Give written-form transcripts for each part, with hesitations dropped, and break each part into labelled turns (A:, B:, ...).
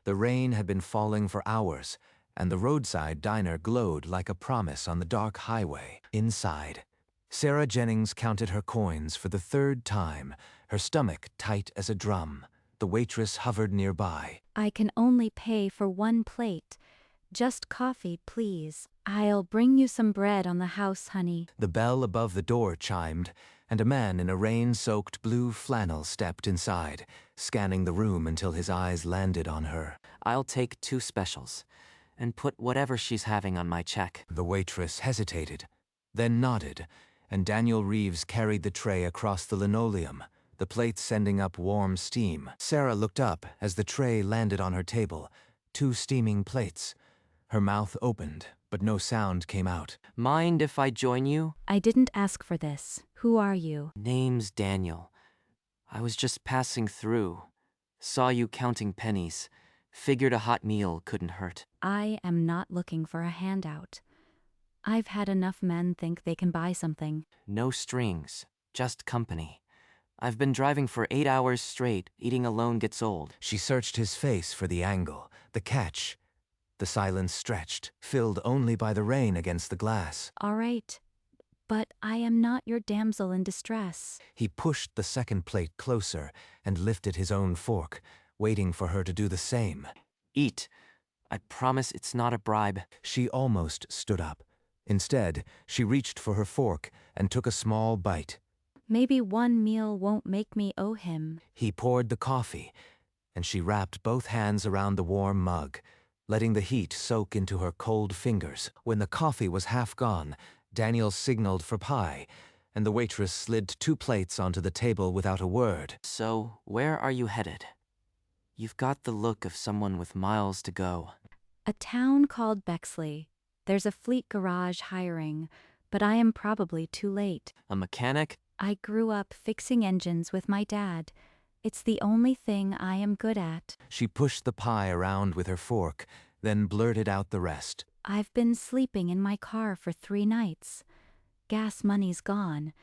A: The rain had been falling for hours, and the roadside diner glowed like a promise on the dark highway. Inside, Sarah Jennings counted her coins for the third time, her stomach tight as a drum. The waitress hovered nearby.
B: I can only pay for one plate. Just coffee, please. I'll bring you some bread on the house, honey.
A: The bell above the door chimed, and a man in a rain-soaked blue flannel stepped inside, scanning the room until his eyes landed on her.
C: I'll take 2 specials, and put whatever she's having on my check.
A: The waitress hesitated, then nodded, and Daniel Reeves carried the tray across the linoleum, the plates sending up warm steam. Sarah looked up as the tray landed on her table, 2 steaming plates. Her mouth opened, but no sound came out.
C: Mind if I join you?
B: I didn't ask for this. Who are you?
C: Name's Daniel. I was just passing through. Saw you counting pennies. Figured a hot meal couldn't hurt.
B: I am not looking for a handout. I've had enough men think they can buy something.
C: No strings, just company. I've been driving for 8 hours straight. Eating alone gets old.
A: She searched his face for the angle, the catch. The silence stretched, filled only by the rain against the glass.
B: All right, but I am not your damsel in distress.
A: He pushed the second plate closer and lifted his own fork, waiting for her to do the same.
C: Eat. I promise it's not a bribe.
A: She almost stood up. Instead, she reached for her fork and took a small bite.
B: Maybe one meal won't make me owe him.
A: He poured the coffee, and she wrapped both hands around the warm mug, letting the heat soak into her cold fingers. When the coffee was half gone, Daniel signaled for pie, and the waitress slid 2 plates onto the table without a word.
C: So, where are you headed? You've got the look of someone with miles to go.
B: A town called Bexley. There's a fleet garage hiring, but I am probably too late.
C: A mechanic?
B: I grew up fixing engines with my dad. It's the only thing I am good at.
A: She pushed the pie around with her fork, then blurted out the rest.
B: I've been sleeping in my car for 3 nights. Gas money's gone.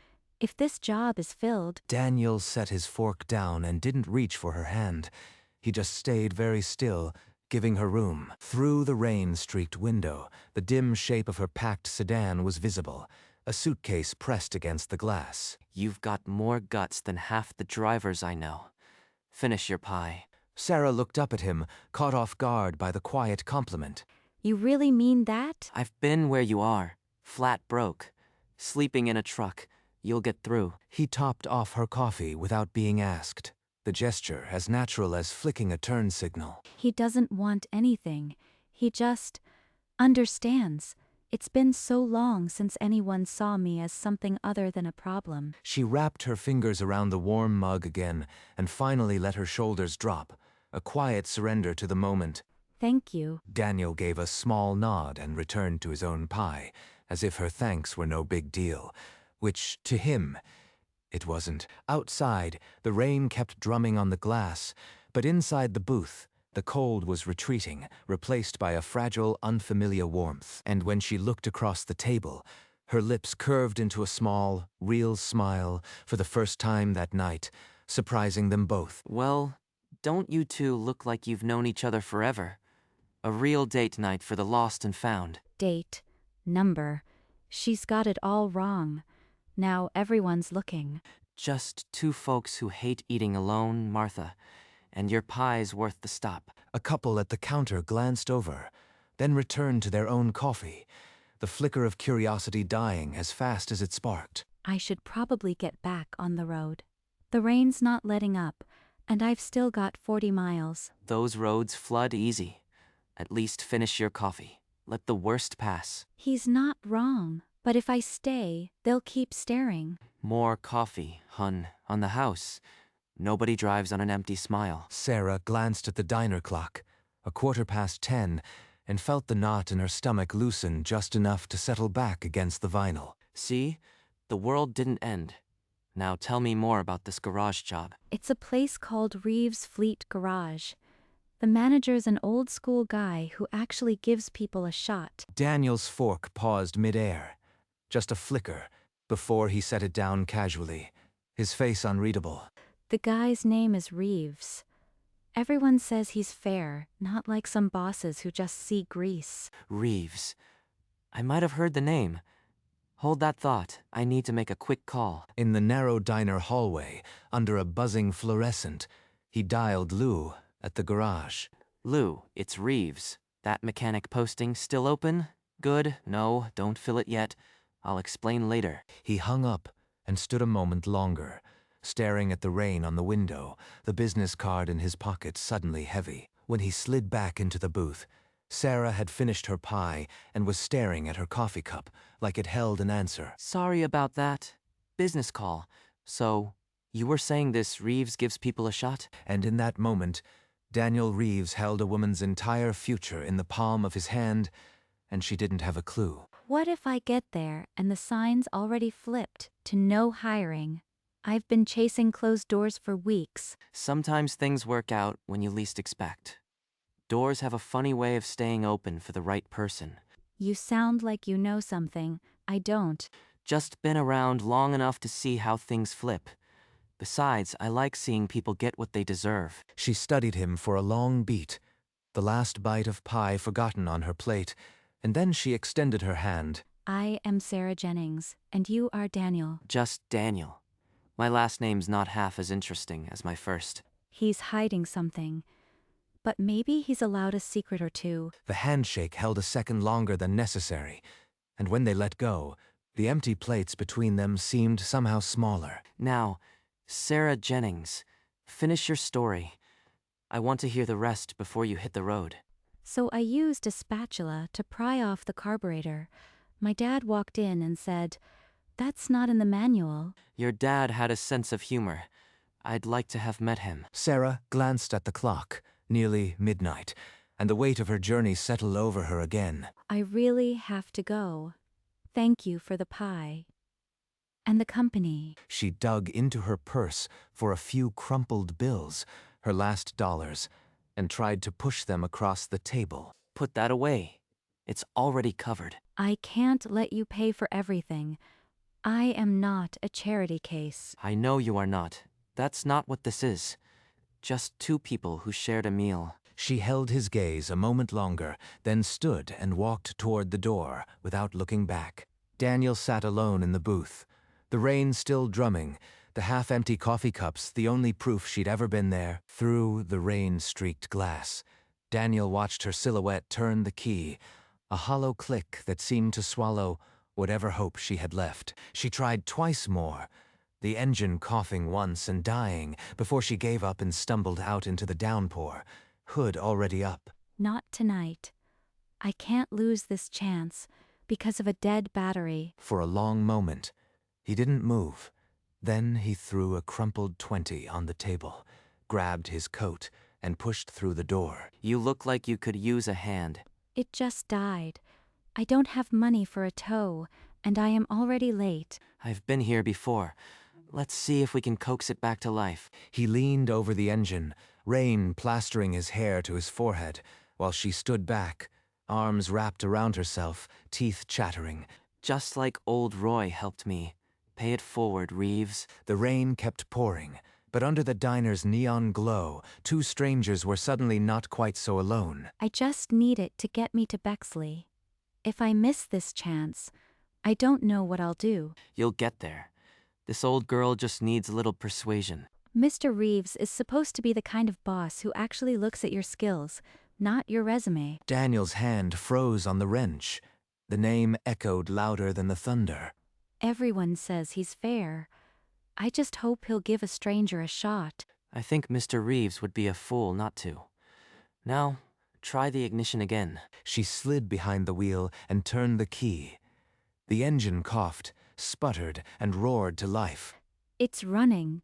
B: If this job is filled...
A: Daniel set his fork down and didn't reach for her hand. He just stayed very still, giving her room. Through the rain-streaked window, the dim shape of her packed sedan was visible, a suitcase pressed against the glass.
C: You've got more guts than half the drivers I know. Finish your pie.
A: Sarah looked up at him, caught off guard by the quiet compliment.
B: You really mean that?
C: I've been where you are, flat broke. Sleeping in a truck. You'll get through.
A: He topped off her coffee without being asked, the gesture as natural as flicking a turn signal.
B: He doesn't want anything. He just understands. It's been so long since anyone saw me as something other than a problem.
A: She wrapped her fingers around the warm mug again and finally let her shoulders drop, a quiet surrender to the moment.
B: Thank you.
A: Daniel gave a small nod and returned to his own pie, as if her thanks were no big deal, which, to him, it wasn't. Outside, the rain kept drumming on the glass, but inside the booth, the cold was retreating, replaced by a fragile, unfamiliar warmth. And when she looked across the table, her lips curved into a small, real smile for the first time that night, surprising them both.
C: Well, don't you two look like you've known each other forever? A real date night for the lost and found.
B: Date. Number. She's got it all wrong. Now everyone's looking.
C: Just 2 folks who hate eating alone, Martha. And your pie's worth the stop.
A: A couple at the counter glanced over, then returned to their own coffee, the flicker of curiosity dying as fast as it sparked.
B: I should probably get back on the road. The rain's not letting up, and I've still got 40 miles.
C: Those roads flood easy. At least finish your coffee. Let the worst pass.
B: He's not wrong, but if I stay, they'll keep staring.
C: More coffee, hun, on the house. Nobody drives on an empty smile.
A: Sarah glanced at the diner clock, 10:15, and felt the knot in her stomach loosen just enough to settle back against the vinyl.
C: See? The world didn't end. Now tell me more about this garage job.
B: It's a place called Reeves Fleet Garage. The manager's an old-school guy who actually gives people a shot.
A: Daniel's fork paused mid-air, just a flicker, before he set it down casually, his face unreadable.
B: The guy's name is Reeves. Everyone says he's fair, not like some bosses who just see grease.
C: Reeves. I might have heard the name. Hold that thought. I need to make a quick call.
A: In the narrow diner hallway, under a buzzing fluorescent, he dialed Lou at the garage.
C: Lou, it's Reeves. That mechanic posting still open? Good. No, don't fill it yet. I'll explain later.
A: He hung up and stood a moment longer, staring at the rain on the window, the business card in his pocket suddenly heavy. When he slid back into the booth, Sarah had finished her pie and was staring at her coffee cup like it held an answer.
C: Sorry about that. Business call. So, you were saying this Reeves gives people a shot?
A: And in that moment, Daniel Reeves held a woman's entire future in the palm of his hand, and she didn't have a clue.
B: What if I get there and the sign's already flipped to no hiring? I've been chasing closed doors for weeks.
C: Sometimes things work out when you least expect. Doors have a funny way of staying open for the right person.
B: You sound like you know something. I don't.
C: Just been around long enough to see how things flip. Besides, I like seeing people get what they deserve.
A: She studied him for a long beat, the last bite of pie forgotten on her plate, and then she extended her hand.
B: I am Sarah Jennings, and you are Daniel.
C: Just Daniel. My last name's not half as interesting as my first.
B: He's hiding something. But maybe he's allowed a secret or two.
A: The handshake held a second longer than necessary, and when they let go, the empty plates between them seemed somehow smaller.
C: Now, Sarah Jennings, finish your story. I want to hear the rest before you hit the road.
B: So I used a spatula to pry off the carburetor. My dad walked in and said, "That's not in the manual."
C: Your dad had a sense of humor. I'd like to have met him.
A: Sarah glanced at the clock, nearly midnight, and the weight of her journey settled over her again.
B: I really have to go. Thank you for the pie. And the company.
A: She dug into her purse for a few crumpled bills, her last dollars, and tried to push them across the table.
C: Put that away. It's already covered.
B: I can't let you pay for everything. I am not a charity case.
C: I know you are not. That's not what this is. Just two people who shared a meal.
A: She held his gaze a moment longer, then stood and walked toward the door without looking back. Daniel sat alone in the booth, the rain still drumming, the half-empty coffee cups the only proof she'd ever been there. Through the rain-streaked glass, Daniel watched her silhouette turn the key, a hollow click that seemed to swallow whatever hope she had left. She tried twice more, the engine coughing once and dying before she gave up and stumbled out into the downpour, hood already up.
B: Not tonight. I can't lose this chance because of a dead battery.
A: For a long moment, he didn't move. Then he threw a crumpled 20 on the table, grabbed his coat, and pushed through the door.
C: You look like you could use a hand.
B: It just died. I don't have money for a tow, and I am already late.
C: I've been here before. Let's see if we can coax it back to life.
A: He leaned over the engine, rain plastering his hair to his forehead, while she stood back, arms wrapped around herself, teeth chattering.
C: Just like old Roy helped me. Pay it forward, Reeves.
A: The rain kept pouring, but under the diner's neon glow, two strangers were suddenly not quite so alone.
B: I just need it to get me to Bexley. If I miss this chance, I don't know what I'll do.
C: You'll get there. This old girl just needs a little persuasion.
B: Mr. Reeves is supposed to be the kind of boss who actually looks at your skills, not your resume.
A: Daniel's hand froze on the wrench. The name echoed louder than the thunder.
B: Everyone says he's fair. I just hope he'll give a stranger a shot.
C: I think Mr. Reeves would be a fool not to. Now, try the ignition again.
A: She slid behind the wheel and turned the key. The engine coughed, sputtered, and roared to life.
B: It's running.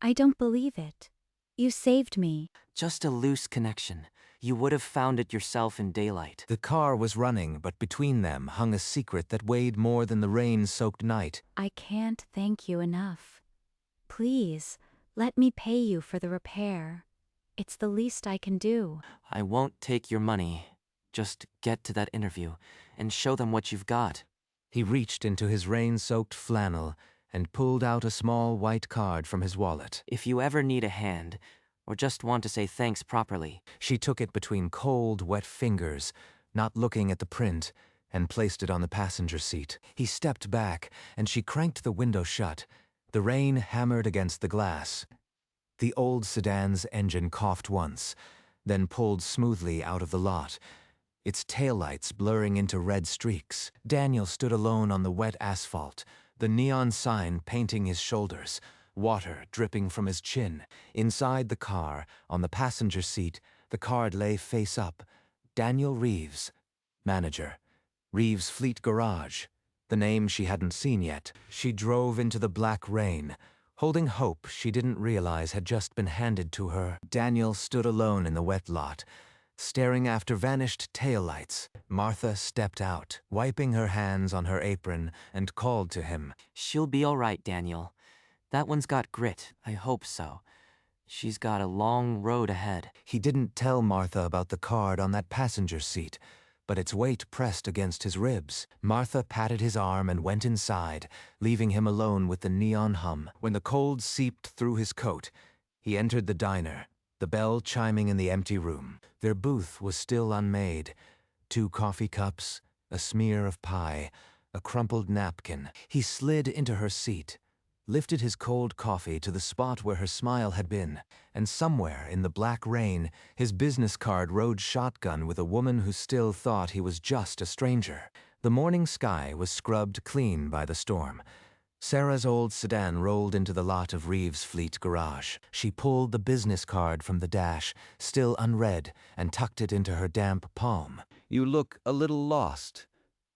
B: I don't believe it. You saved me.
C: Just a loose connection. You would have found it yourself in daylight.
A: The car was running, but between them hung a secret that weighed more than the rain-soaked night.
B: I can't thank you enough. Please, let me pay you for the repair. It's the least I can do.
C: I won't take your money. Just get to that interview and show them what you've got.
A: He reached into his rain-soaked flannel and pulled out a small white card from his wallet.
C: If you ever need a hand, or just want to say thanks properly.
A: She took it between cold, wet fingers, not looking at the print, and placed it on the passenger seat. He stepped back, and she cranked the window shut. The rain hammered against the glass. The old sedan's engine coughed once, then pulled smoothly out of the lot, its taillights blurring into red streaks. Daniel stood alone on the wet asphalt, the neon sign painting his shoulders, water dripping from his chin. Inside the car, on the passenger seat, the card lay face up. Daniel Reeves, manager. Reeves Fleet Garage, the name she hadn't seen yet. She drove into the black rain, holding hope she didn't realize had just been handed to her. Daniel stood alone in the wet lot, staring after vanished taillights. Martha stepped out, wiping her hands on her apron, and called to him.
C: She'll be all right, Daniel. That one's got grit. I hope so. She's got a long road ahead.
A: He didn't tell Martha about the card on that passenger seat, but its weight pressed against his ribs. Martha patted his arm and went inside, leaving him alone with the neon hum. When the cold seeped through his coat, he entered the diner, the bell chiming in the empty room. Their booth was still unmade. 2 coffee cups, a smear of pie, a crumpled napkin. He slid into her seat, lifted his cold coffee to the spot where her smile had been, and somewhere in the black rain, his business card rode shotgun with a woman who still thought he was just a stranger. The morning sky was scrubbed clean by the storm. Sarah's old sedan rolled into the lot of Reeves Fleet Garage. She pulled the business card from the dash, still unread, and tucked it into her damp palm.
D: You look a little lost.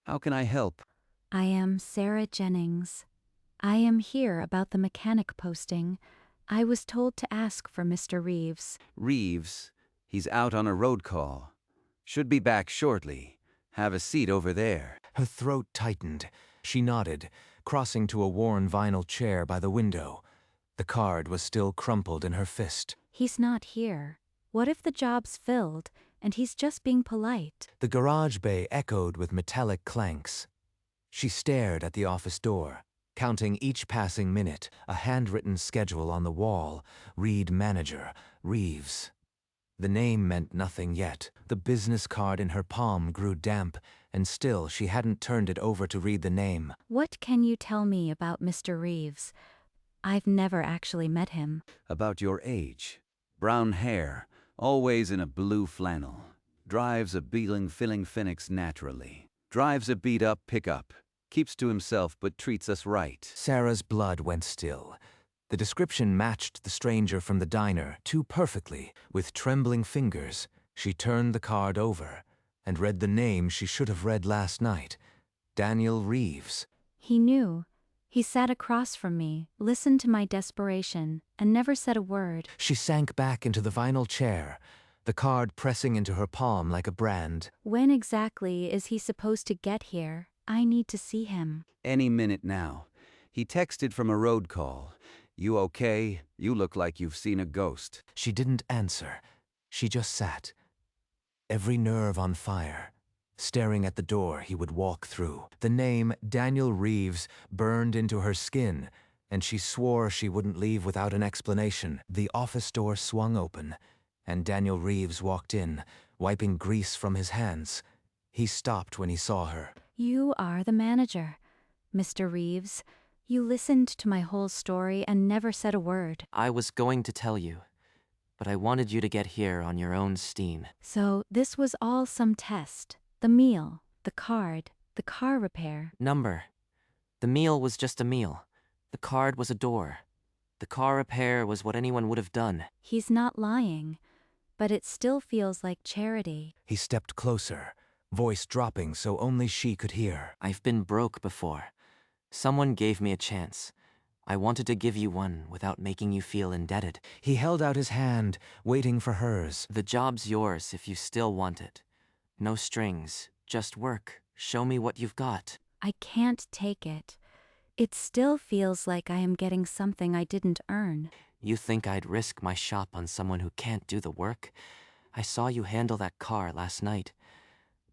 D: How can I help?
B: I am Sarah Jennings. I am here about the mechanic posting. I was told to ask for Mr. Reeves.
D: Reeves? He's out on a road call. Should be back shortly. Have a seat over there.
A: Her throat tightened. She nodded, crossing to a worn vinyl chair by the window. The card was still crumpled in her fist.
B: He's not here. What if the job's filled, and he's just being polite?
A: The garage bay echoed with metallic clanks. She stared at the office door, counting each passing minute, a handwritten schedule on the wall. Read manager, Reeves. The name meant nothing yet. The business card in her palm grew damp, and still she hadn't turned it over to read the name.
B: What can you tell me about Mr. Reeves? I've never actually met him.
D: About your age. Brown hair, always in a blue flannel. Drives a Beeling filling Phoenix naturally. Drives a beat-up pickup. Keeps to himself but treats us right.
A: Sarah's blood went still. The description matched the stranger from the diner too perfectly. With trembling fingers, she turned the card over and read the name she should have read last night. Daniel Reeves.
B: He knew. He sat across from me, listened to my desperation, and never said a word.
A: She sank back into the vinyl chair, the card pressing into her palm like a brand.
B: When exactly is he supposed to get here? I need to see him.
D: Any minute now. He texted from a road call. You okay? You look like you've seen a ghost.
A: She didn't answer. She just sat, every nerve on fire, staring at the door he would walk through. The name Daniel Reeves burned into her skin, and she swore she wouldn't leave without an explanation. The office door swung open, and Daniel Reeves walked in, wiping grease from his hands. He stopped when he saw her.
B: You are the manager, Mr. Reeves. You listened to my whole story and never said a word.
C: I was going to tell you, but I wanted you to get here on your own steam.
B: So this was all some test. The meal, the card, the car repair.
C: Number. The meal was just a meal. The card was a door. The car repair was what anyone would have done.
B: He's not lying, but it still feels like charity.
A: He stepped closer, voice dropping so only she could hear.
C: I've been broke before. Someone gave me a chance. I wanted to give you one without making you feel indebted.
A: He held out his hand, waiting for hers.
C: The job's yours if you still want it. No strings, just work. Show me what you've got.
B: I can't take it. It still feels like I am getting something I didn't earn.
C: You think I'd risk my shop on someone who can't do the work? I saw you handle that car last night.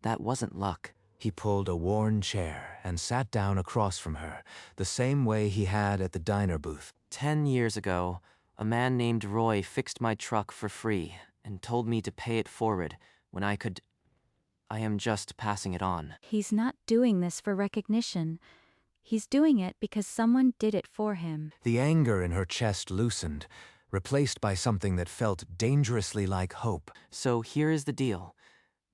C: That wasn't luck.
A: He pulled a worn chair and sat down across from her, the same way he had at the diner booth.
C: 10 years ago, A man named Roy fixed my truck for free and told me to pay it forward when I could. I am just passing it on.
B: He's not doing this for recognition. He's doing it because someone did it for him.
A: The anger in her chest loosened, replaced by something that felt dangerously like hope.
C: So here is the deal.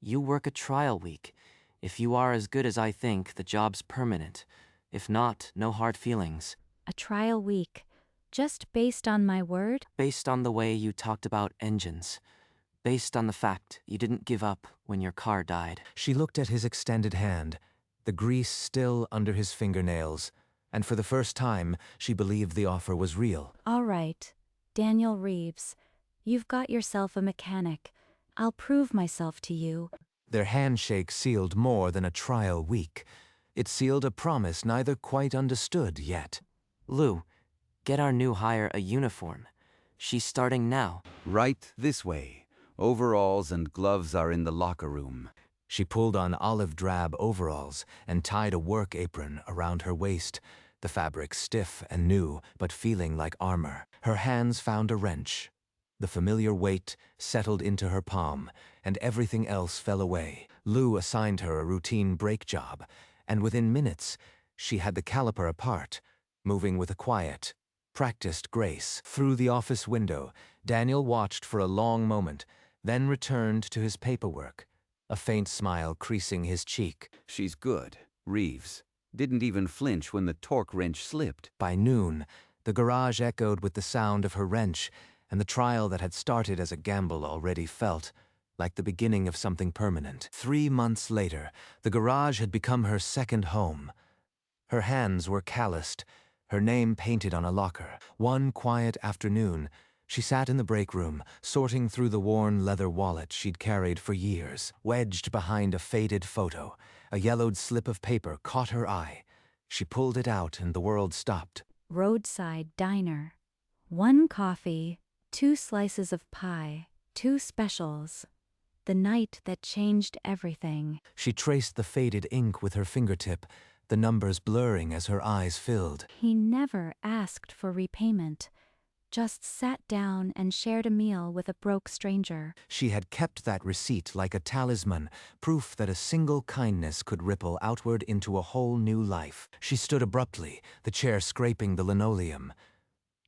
C: You work a trial week. If you are as good as I think, the job's permanent. If not, no hard feelings.
B: A trial week. Just based on my word?
C: Based on the way you talked about engines. Based on the fact you didn't give up when your car died.
A: She looked at his extended hand, the grease still under his fingernails, and for the first time she believed the offer was real.
B: All right, Daniel Reeves. You've got yourself a mechanic. I'll prove myself to you.
A: Their handshake sealed more than a trial week. It sealed a promise neither quite understood yet.
C: Lou, get our new hire a uniform. She's starting now.
D: Right this way. Overalls and gloves are in the locker room.
A: She pulled on olive drab overalls and tied a work apron around her waist, the fabric stiff and new but feeling like armor. Her hands found a wrench. The familiar weight settled into her palm, and everything else fell away. Lou assigned her a routine brake job, and within minutes she had the caliper apart, moving with a quiet, practiced grace. Through the office window, Daniel watched for a long moment, then returned to his paperwork, a faint smile creasing his cheek.
D: She's good. Reeves didn't even flinch when the torque wrench slipped.
A: By noon, the garage echoed with the sound of her wrench, and the trial that had started as a gamble already felt like the beginning of something permanent. 3 months later, the garage had become her second home. Her hands were calloused, her name painted on a locker. One quiet afternoon, she sat in the break room, sorting through the worn leather wallet she'd carried for years. Wedged behind a faded photo, a yellowed slip of paper caught her eye. She pulled it out and the world stopped.
B: Roadside diner. 1 coffee, 2 slices of pie, 2 specials. The night that changed everything.
A: She traced the faded ink with her fingertip, the numbers blurring as her eyes filled.
B: He never asked for repayment. Just sat down and shared a meal with a broke stranger.
A: She had kept that receipt like a talisman, proof that a single kindness could ripple outward into a whole new life. She stood abruptly, the chair scraping the linoleum.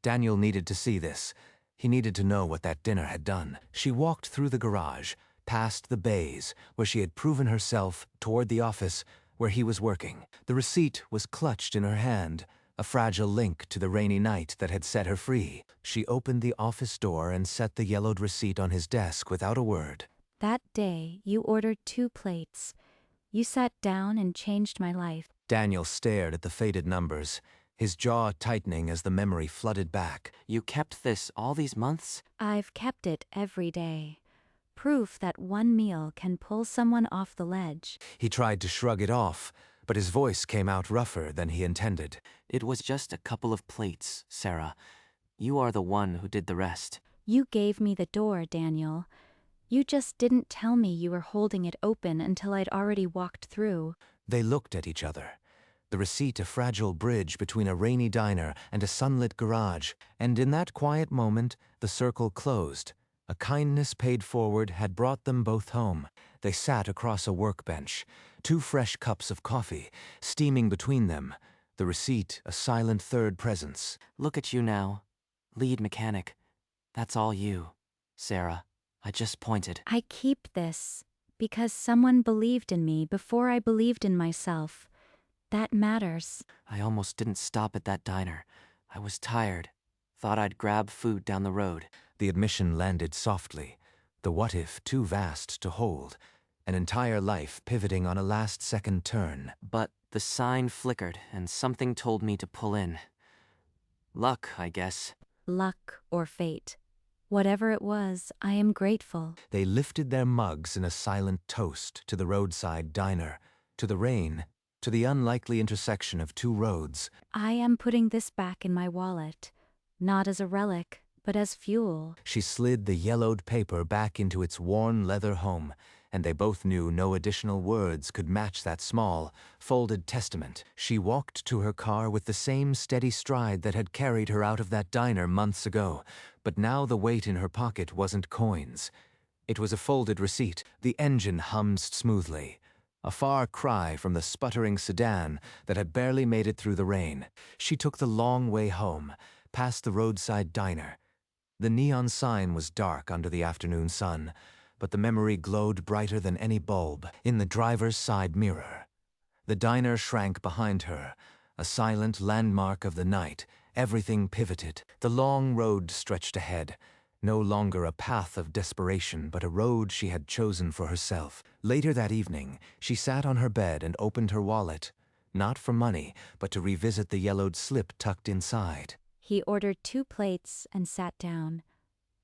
A: Daniel needed to see this. He needed to know what that dinner had done. She walked through the garage, past the bays, where she had proven herself, toward the office, where he was working. The receipt was clutched in her hand, a fragile link to the rainy night that had set her free. She opened the office door and set the yellowed receipt on his desk without a word.
B: That day, you ordered 2 plates. You sat down and changed my life.
A: Daniel stared at the faded numbers, his jaw tightening as the memory flooded back.
C: You kept this all these months?
B: I've kept it every day. Proof that 1 meal can pull someone off the ledge.
A: He tried to shrug it off, but his voice came out rougher than he intended.
C: It was just a couple of plates, Sarah. You are the one who did the rest.
B: You gave me the door, Daniel. You just didn't tell me you were holding it open until I'd already walked through.
A: They looked at each other. The receipt a fragile bridge between a rainy diner and a sunlit garage, and in that quiet moment, the circle closed. A kindness paid forward had brought them both home. They sat across a workbench, 2 fresh cups of coffee, steaming between them, the receipt a silent third presence.
C: Look at you now. Lead mechanic. That's all you, Sarah. I just pointed.
B: I keep this because someone believed in me before I believed in myself. That matters.
C: I almost didn't stop at that diner. I was tired. Thought I'd grab food down the road.
A: The admission landed softly, the what-if too vast to hold, an entire life pivoting on a last-second turn.
C: But the sign flickered, and something told me to pull in. Luck, I guess.
B: Luck or fate. Whatever it was, I am grateful.
A: They lifted their mugs in a silent toast to the roadside diner, to the rain, to the unlikely intersection of 2 roads.
B: I am putting this back in my wallet, not as a relic, but as fuel.
A: She slid the yellowed paper back into its worn leather home, and they both knew no additional words could match that small, folded testament. She walked to her car with the same steady stride that had carried her out of that diner months ago, but now the weight in her pocket wasn't coins. It was a folded receipt. The engine hummed smoothly, a far cry from the sputtering sedan that had barely made it through the rain. She took the long way home, past the roadside diner. The neon sign was dark under the afternoon sun, but the memory glowed brighter than any bulb in the driver's side mirror. The diner shrank behind her, a silent landmark of the night. Everything pivoted. The long road stretched ahead, no longer a path of desperation, but a road she had chosen for herself. Later that evening, she sat on her bed and opened her wallet, not for money, but to revisit the yellowed slip tucked inside.
B: He ordered 2 plates and sat down.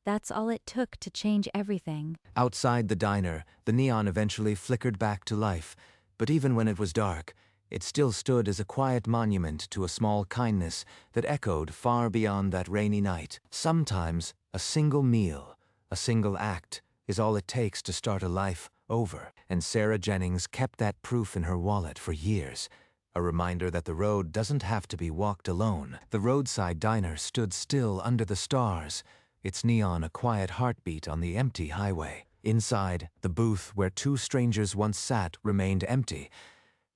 B: That's all it took to change everything.
A: Outside the diner, the neon eventually flickered back to life, but even when it was dark, it still stood as a quiet monument to a small kindness that echoed far beyond that rainy night. Sometimes, a single meal, a single act, is all it takes to start a life over, and Sarah Jennings kept that proof in her wallet for years. A reminder that the road doesn't have to be walked alone. The roadside diner stood still under the stars, its neon a quiet heartbeat on the empty highway. Inside, the booth where 2 strangers once sat remained empty,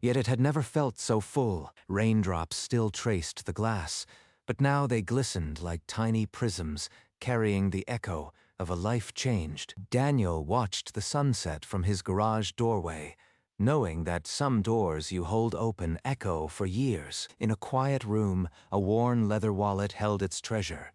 A: yet it had never felt so full. Raindrops still traced the glass, but now they glistened like tiny prisms, carrying the echo of a life changed. Daniel watched the sunset from his garage doorway, knowing that some doors you hold open echo for years. In a quiet room, a worn leather wallet held its treasure,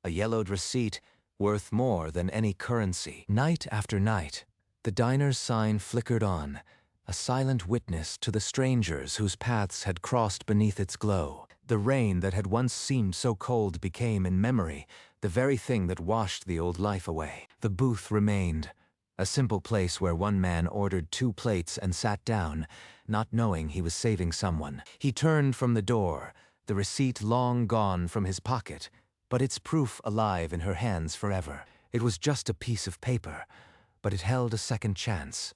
A: a yellowed receipt worth more than any currency. Night after night, the diner's sign flickered on, a silent witness to the strangers whose paths had crossed beneath its glow. The rain that had once seemed so cold became, in memory, the very thing that washed the old life away. The booth remained, a simple place where one man ordered 2 plates and sat down, not knowing he was saving someone. He turned from the door, the receipt long gone from his pocket, but its proof alive in her hands forever. It was just a piece of paper, but it held a second chance.